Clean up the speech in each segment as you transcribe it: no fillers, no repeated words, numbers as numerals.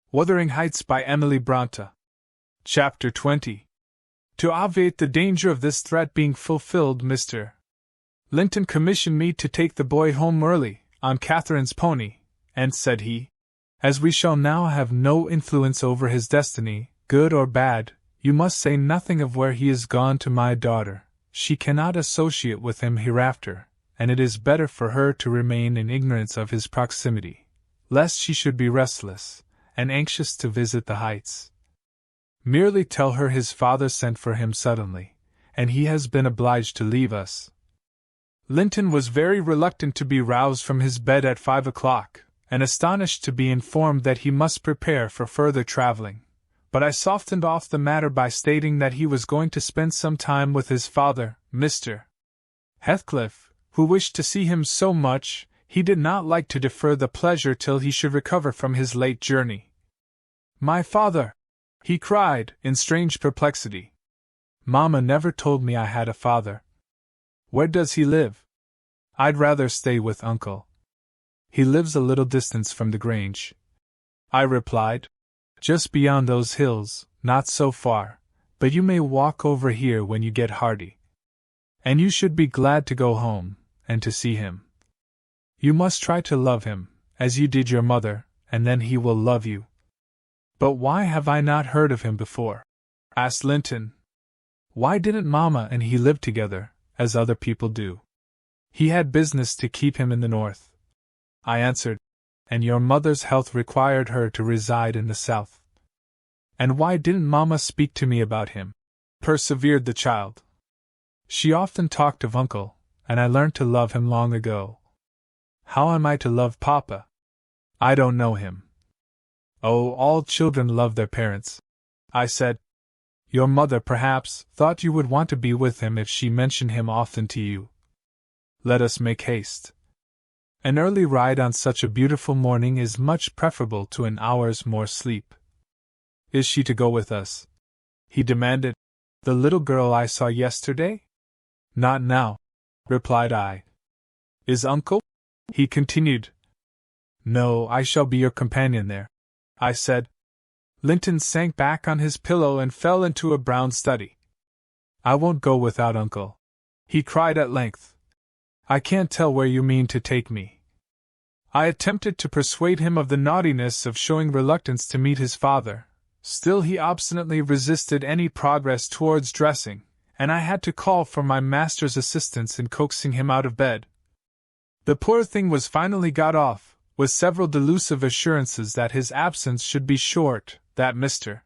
Wuthering Heights by Emily Brontë. Chapter 20. To obviate the danger of this threat being fulfilled, Mr. Linton commissioned me to take the boy home early, on Catherine's pony, and said he, as we shall now have no influence over his destiny, good or bad, you must say nothing of where he is gone to my daughter. She cannot associate with him hereafter, and it is better for her to remain in ignorance of his proximity, lest she should be restless and anxious to visit the heights. Merely tell her his father sent for him suddenly, and he has been obliged to leave us. Linton was very reluctant to be roused from his bed at 5 o'clock, and astonished to be informed that he must prepare for further traveling, but I softened off the matter by stating that he was going to spend some time with his father, Mr. Heathcliff, who wished to see him so much, he did not like to defer the pleasure till he should recover from his late journey. "My father!" he cried, in strange perplexity. "Mamma never told me I had a father. Where does he live?" "I'd rather stay with uncle. He lives a little distance from the Grange," I replied. "Just beyond those hills, not so far, but you may walk over here when you get hearty. And you should be glad to go home, and to see him. You must try to love him, as you did your mother, and then he will love you." "But why have I not heard of him before?" asked Linton. "Why didn't Mamma and he live together, as other people do?" "He had business to keep him in the north," I answered, "and your mother's health required her to reside in the south." "And why didn't Mamma speak to me about him?" persevered the child. "She often talked of uncle, and I learned to love him long ago. How am I to love Papa? I don't know him." "Oh, all children love their parents," I said. "Your mother, perhaps, thought you would want to be with him if she mentioned him often to you. Let us make haste. An early ride on such a beautiful morning is much preferable to an hour's more sleep." "Is she to go with us?" he demanded. "The little girl I saw yesterday?" "Not now," replied I. "Is uncle?" he continued. "No, I shall be your companion there," I said. Linton sank back on his pillow and fell into a brown study. "I won't go without uncle," he cried at length. "I can't tell where you mean to take me." I attempted to persuade him of the naughtiness of showing reluctance to meet his father, still he obstinately resisted any progress towards dressing, and I had to call for my master's assistance in coaxing him out of bed. The poor thing was finally got off, with several delusive assurances that his absence should be short, that Mr.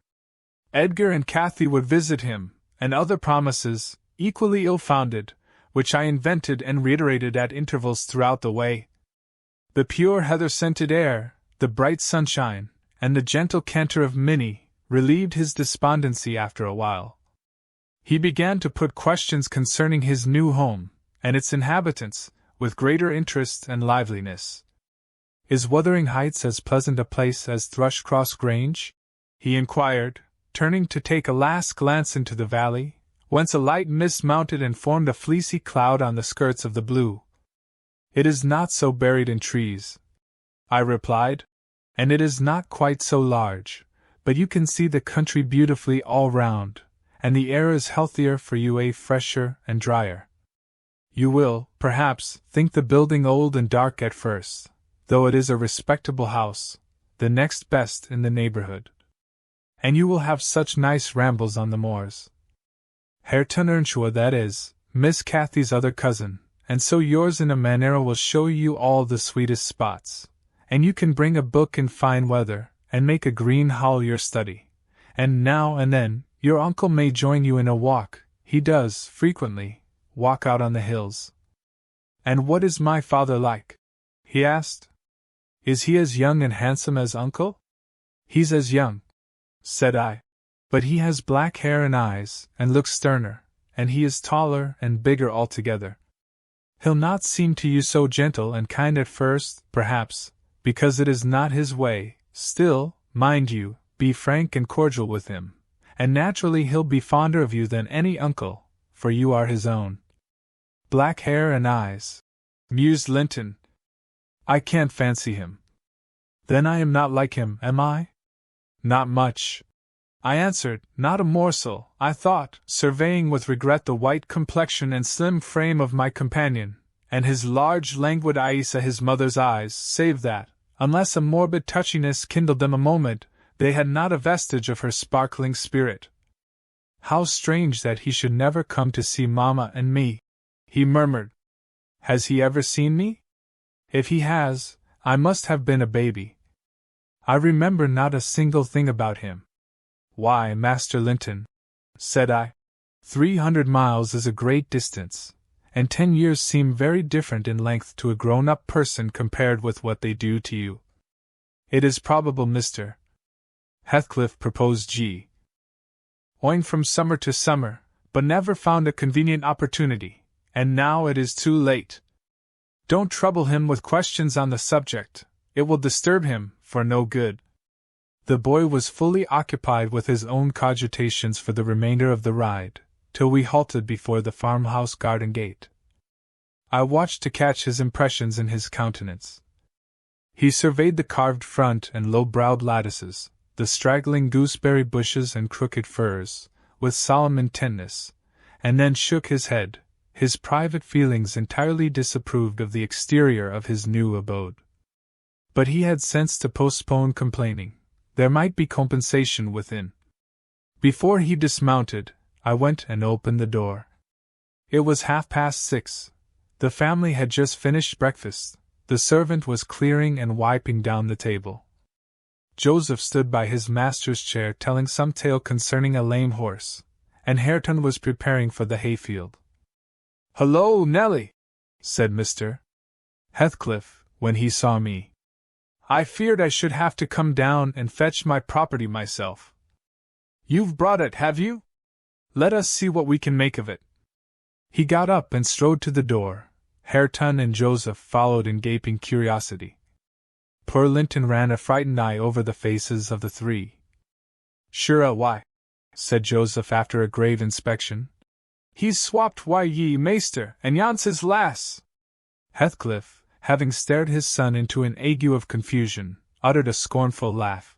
Edgar and Cathy would visit him, and other promises, equally ill-founded, which I invented and reiterated at intervals throughout the way. The pure heather-scented air, the bright sunshine, and the gentle canter of Minnie, relieved his despondency after a while. He began to put questions concerning his new home, and its inhabitants, with greater interest and liveliness. "Is Wuthering Heights as pleasant a place as Thrushcross Grange?" he inquired, turning to take a last glance into the valley, whence a light mist mounted and formed a fleecy cloud on the skirts of the blue. "It is not so buried in trees," I replied, "and it is not quite so large, but you can see the country beautifully all round, and the air is healthier for you, fresher and drier. You will, perhaps, think the building old and dark at first, though it is a respectable house, the next best in the neighborhood. And you will have such nice rambles on the moors. Hareton Earnshaw, that is, Miss Cathy's other cousin, and so yours in a manner, will show you all the sweetest spots, and you can bring a book in fine weather, and make a green howl your study, and now and then, your uncle may join you in a walk. He does, frequently, walk out on the hills." "And what is my father like?" he asked. "Is he as young and handsome as uncle?" "He's as young," said I, "but he has black hair and eyes, and looks sterner, and he is taller and bigger altogether. He'll not seem to you so gentle and kind at first, perhaps, because it is not his way, still, mind you, be frank and cordial with him, and naturally he'll be fonder of you than any uncle, for you are his own." "Black hair and eyes," mused Linton. "I can't fancy him. Then I am not like him, am I?" Not much, I answered, not a morsel, I thought, surveying with regret the white complexion and slim frame of my companion, and his large languid eyes at his mother's eyes, save that, unless a morbid touchiness kindled them a moment, they had not a vestige of her sparkling spirit. How strange that he should never come to see Mamma and me, he murmured. Has he ever seen me? If he has, I must have been a baby. I remember not a single thing about him. Why, Master Linton, said I, 300 miles is a great distance, and 10 years seem very different in length to a grown-up person compared with what they do to you. It is probable Mr. Heathcliff proposed going from summer to summer, but never found a convenient opportunity, and now it is too late. Don't trouble him with questions on the subject, it will disturb him, for no good. The boy was fully occupied with his own cogitations for the remainder of the ride, till we halted before the farmhouse garden gate. I watched to catch his impressions in his countenance. He surveyed the carved front and low-browed lattices, the straggling gooseberry bushes and crooked firs, with solemn intentness, and then shook his head. His private feelings entirely disapproved of the exterior of his new abode. But he had sense to postpone complaining. There might be compensation within. Before he dismounted, I went and opened the door. It was 6:30. The family had just finished breakfast. The servant was clearing and wiping down the table. Joseph stood by his master's chair telling some tale concerning a lame horse, and Hareton was preparing for the hayfield. "Hullo, Nelly," said Mr. Heathcliff, when he saw me. "I feared I should have to come down and fetch my property myself. You've brought it, have you? Let us see what we can make of it." He got up and strode to the door. Hareton and Joseph followed in gaping curiosity. Poor Linton ran a frightened eye over the faces of the three. "Sure, why," said Joseph after a grave inspection. "He's swapped ye maester, and yon's his lass." Heathcliff, having stared his son into an ague of confusion, uttered a scornful laugh.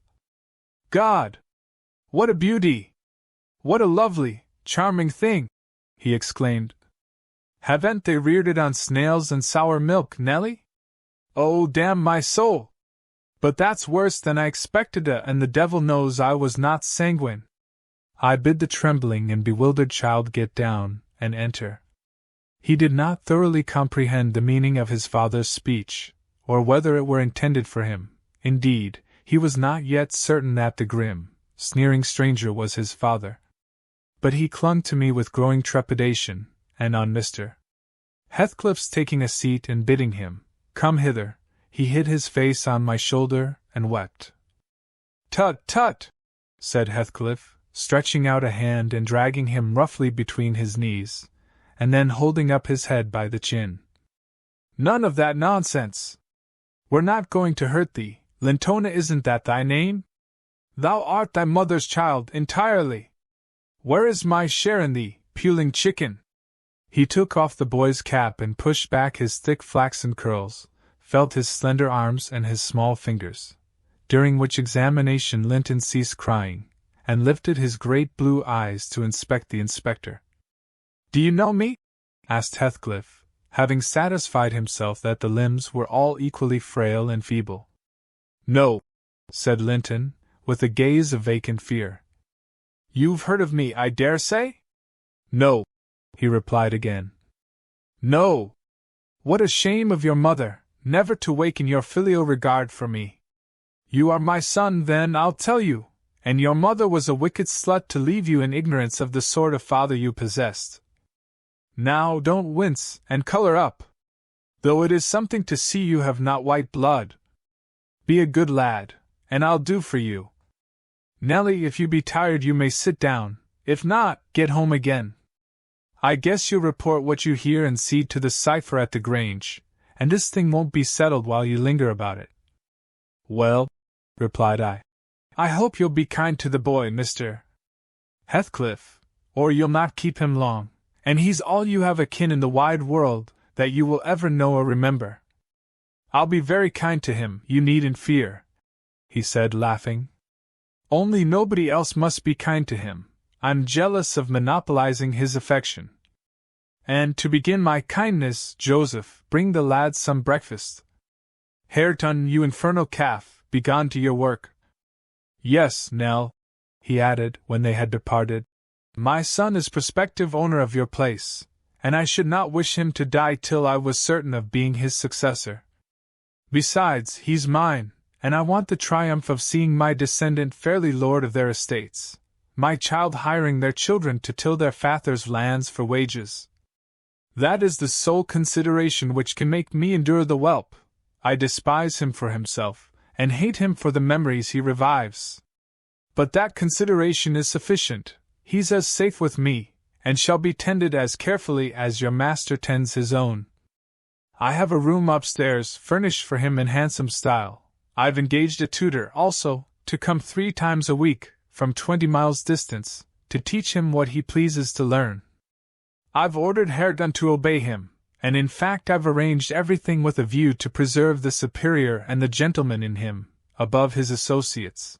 "God! What a beauty! What a lovely, charming thing!" he exclaimed. "Haven't they reared it on snails and sour milk, Nelly? Oh, damn my soul! But that's worse than I expected, and the devil knows I was not sanguine." I bid the trembling and bewildered child get down and enter. He did not thoroughly comprehend the meaning of his father's speech, or whether it were intended for him. Indeed, he was not yet certain that the grim, sneering stranger was his father. But he clung to me with growing trepidation, and on Mr. Heathcliff's taking a seat and bidding him come hither, he hid his face on my shoulder and wept. "Tut, tut!" said Heathcliff, stretching out a hand and dragging him roughly between his knees, and then holding up his head by the chin. "None of that nonsense! We're not going to hurt thee, Lintona, isn't that thy name? Thou art thy mother's child entirely. Where is my share in thee, puling chicken?" He took off the boy's cap and pushed back his thick flaxen curls, felt his slender arms and his small fingers, during which examination Linton ceased crying, and lifted his great blue eyes to inspect the inspector. "Do you know me?" asked Heathcliff, having satisfied himself that the limbs were all equally frail and feeble. "No," said Linton, with a gaze of vacant fear. "You've heard of me, I dare say?" "No," he replied again. "No! What a shame of your mother, never to waken your filial regard for me. You are my son, then, I'll tell you, and your mother was a wicked slut to leave you in ignorance of the sort of father you possessed. Now, don't wince, and color up, though it is something to see you have not white blood. Be a good lad, and I'll do for you. Nelly, if you be tired you may sit down, if not, get home again. I guess you'll report what you hear and see to the cipher at the Grange, and this thing won't be settled while you linger about it." "Well," replied I hope you'll be kind to the boy, Mr. Heathcliff, or you'll not keep him long, and he's all you have akin in the wide world that you will ever know or remember." "I'll be very kind to him, you needn't fear," he said, laughing. Only nobody else must be kind to him. I'm jealous of monopolizing his affection. And to begin my kindness, Joseph, bring the lads some breakfast. Hareton, you infernal calf, begone to your work. Yes, Nell, he added, when they had departed. My son is prospective owner of your place, and I should not wish him to die till I was certain of being his successor. Besides, he's mine, and I want the triumph of seeing my descendant fairly lord of their estates, my child hiring their children to till their father's lands for wages. That is the sole consideration which can make me endure the whelp. I despise him for himself, and hate him for the memories he revives. But that consideration is sufficient. He's as safe with me, and shall be tended as carefully as your master tends his own. I have a room upstairs furnished for him in handsome style. I've engaged a tutor, also, to come 3 times a week, from 20 miles distance, to teach him what he pleases to learn. I've ordered Hareton to obey him, and in fact I've arranged everything with a view to preserve the superior and the gentleman in him, above his associates.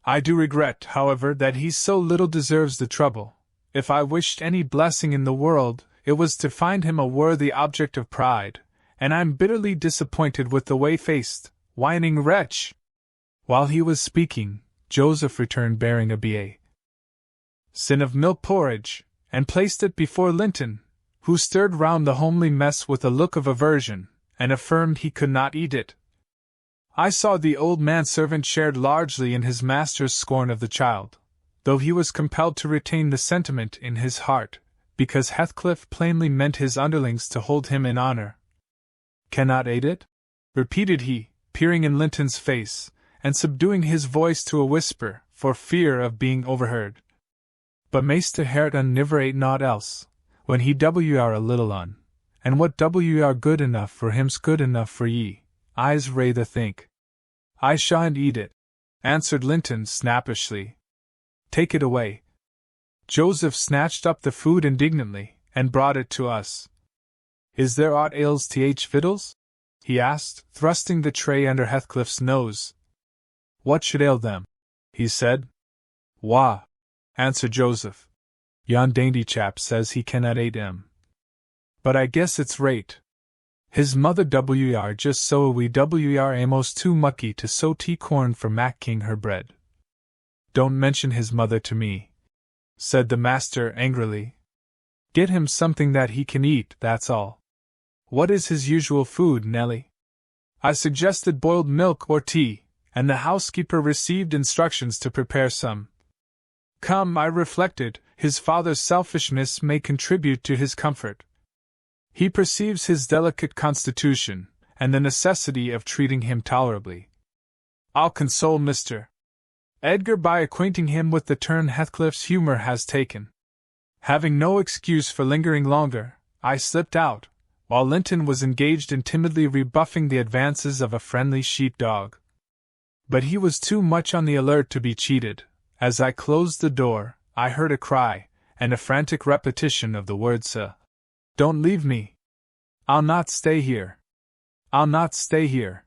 I do regret, however, that he so little deserves the trouble. If I wished any blessing in the world, it was to find him a worthy object of pride, and I'm bitterly disappointed with the way-faced, whining wretch. While he was speaking, Joseph returned bearing a basin of milk porridge, and placed it before Linton, who stirred round the homely mess with a look of aversion, and affirmed he could not eat it. I saw the old manservant shared largely in his master's scorn of the child, though he was compelled to retain the sentiment in his heart, because Heathcliff plainly meant his underlings to hold him in honor. "Cannot eat it?" repeated he, peering in Linton's face, and subduing his voice to a whisper, for fear of being overheard. "But Maester Hareton niver ate naught else, when he were a little un, and what were good enough for him's good enough for ye, I's rayther think." "I shan't eat it," answered Linton snappishly. "Take it away." Joseph snatched up the food indignantly, and brought it to us. "Is there aught ails th fiddles?" he asked, thrusting the tray under Heathcliff's nose. "What should ail them?" he said. "Wah," answered Joseph, "yon dainty chap says he cannot ate 'em. But I guess it's rate. His mother were just so a wee were amos too mucky to sow tea corn for Mac King her bread." "Don't mention his mother to me," said the master angrily. "Get him something that he can eat, that's all. What is his usual food, Nellie?" I suggested boiled milk or tea, and the housekeeper received instructions to prepare some. Come, I reflected, his father's selfishness may contribute to his comfort. He perceives his delicate constitution, and the necessity of treating him tolerably. I'll console Mr. Edgar by acquainting him with the turn Heathcliff's humor has taken. Having no excuse for lingering longer, I slipped out, while Linton was engaged in timidly rebuffing the advances of a friendly sheep-dog. But he was too much on the alert to be cheated. As I closed the door, I heard a cry, and a frantic repetition of the words, "Don't leave me! I'll not stay here! I'll not stay here!"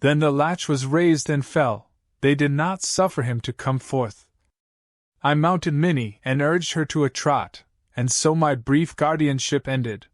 Then the latch was raised and fell. They did not suffer him to come forth. I mounted Minnie and urged her to a trot, and so my brief guardianship ended.